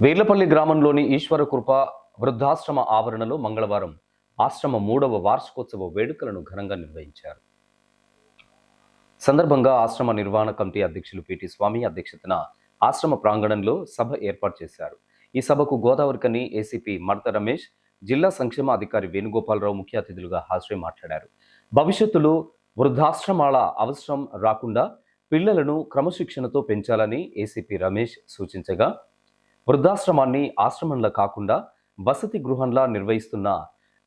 వీర్లపల్లి గ్రామంలోని ఈశ్వరకృప వృద్ధాశ్రమ ఆవరణలో మంగళవారం ఆశ్రమ 3వ వార్షికోత్సవ వేడుకలను ఘనంగా నిర్వహించారు. సందర్భంగా ఆశ్రమ నిర్వహణ కమిటీ అధ్యక్షులు పిటి స్వామి అధ్యక్షతన ఆశ్రమ ప్రాంగణంలో సభ ఏర్పాటు చేశారు. ఈ సభకు గోదావరికని ఏసీపీ మడత రమేష్, జిల్లా సంక్షేమ అధికారి వేణుగోపాలరావు ముఖ్య అతిథులుగా హాజరై మాట్లాడారు. భవిష్యత్తులో వృద్ధాశ్రమాల అవసరం రాకుండా పిల్లలను క్రమశిక్షణతో పెంచాలని ఏసీపీ రమేష్ సూచించగా, వృద్ధాశ్రమాన్ని ఆశ్రమంలా కాకుండా వసతి గృహంలా నిర్వహిస్తున్న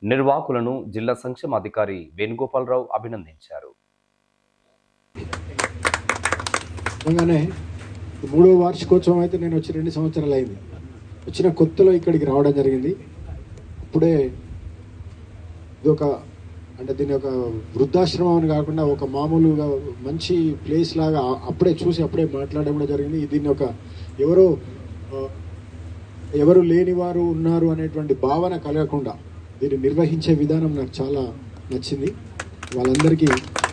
నిర్వాహకులను జిల్లా సంక్షేమ అధికారి వేణుగోపాలరావు అభినందించారు. మూడో వార్షికోత్సవం అయితే నేను వచ్చి 2 సంవత్సరాలు అయింది. వచ్చిన కొత్తలో ఇక్కడికి రావడం జరిగింది. అప్పుడే ఇదొక దీని ఒక వృద్ధాశ్రమం అని కాకుండా ఒక మామూలుగా మంచి ప్లేస్ లాగా అప్పుడే చూసి అప్పుడే మాట్లాడడం కూడా జరిగింది. దీన్ని ఒక ఎవరు లేని వారు ఉన్నారు అనేటువంటి భావన కలగకుండా దీన్ని నిర్వహించే విధానం నాకు చాలా నచ్చింది. వాళ్ళందరికీ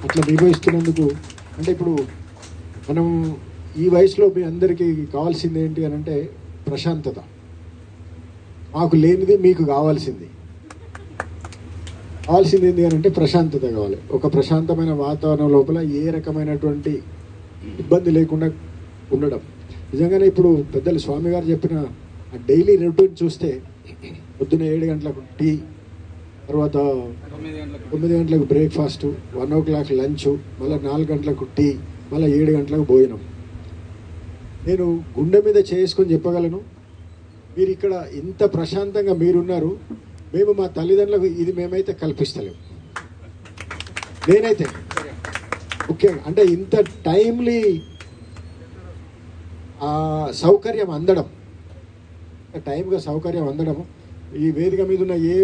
అట్లా నిర్వహిస్తున్నందుకు ఇప్పుడు మనం ఈ వయసులో మీ అందరికీ కావాల్సింది ఏంటి అని అంటే ప్రశాంతత. మాకు లేనిది మీకు కావాల్సింది ఏంటి అని అంటే ప్రశాంతత కావాలి. ఒక ప్రశాంతమైన వాతావరణం లోపల ఏ రకమైనటువంటి ఇబ్బంది లేకుండా ఉండడం. నిజంగానే ఇప్పుడు పెద్దలు స్వామి గారు చెప్పిన ఆ డైలీ రొటీన్ చూస్తే పొద్దున్న 7 గంటలకు టీ, తర్వాత 9 గంటలకు బ్రేక్ఫాస్ట్, 1 o'clock లంచ్, మళ్ళీ 4 గంటలకు టీ, మళ్ళీ 7 గంటలకు భోజనం. నేను గుండె మీద చేసుకొని చెప్పగలను, మీరు ఇక్కడ ఇంత ప్రశాంతంగా మీరున్నారు. మేము మా తల్లిదండ్రులకు ఇది మేమైతే కల్పిస్తలేము. నేనైతే ముఖ్యంగా ఇంత టైమ్లీ సౌకర్యం అందడం, ఈ వేదిక మీద ఉన్న ఏ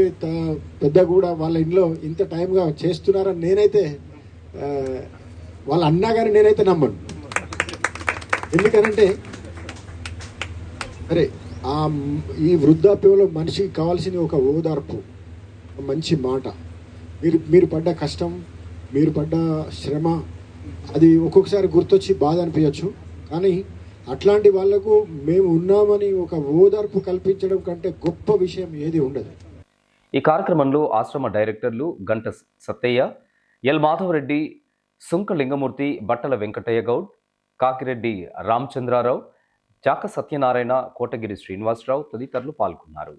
పెద్ద కూడా వాళ్ళ ఇంట్లో ఇంత టైంగా చేస్తున్నారని నేనైతే వాళ్ళు అన్నా కానీ నేనైతే నమ్మను. ఎందుకనంటే ఈ వృద్ధాప్యంలో మనిషికి కావాల్సింది ఒక ఓదార్పు, మంచి మాట. మీరు పడ్డ కష్టం, మీరు పడ్డ శ్రమ అది ఒక్కొక్కసారి గుర్తొచ్చి బాధ అనిపించచ్చు. కానీ అట్లాంటి వాళ్లకు మేము ఉన్నామని ఒక ఓదార్పు కల్పించడం కంటే గొప్ప విషయం ఏది ఉండదు. ఈ కార్యక్రమంలో ఆశ్రమ డైరెక్టర్లు గంట సత్తయ్య, ఎల్ మాధవరెడ్డి, సుంక లింగమూర్తి, బట్టల వెంకటయ్య గౌడ్, కాకిరెడ్డి రామచంద్రారావు, జాక సత్యనారాయణ, కోటగిరి శ్రీనివాసరావు తదితరులు పాల్గొన్నారు.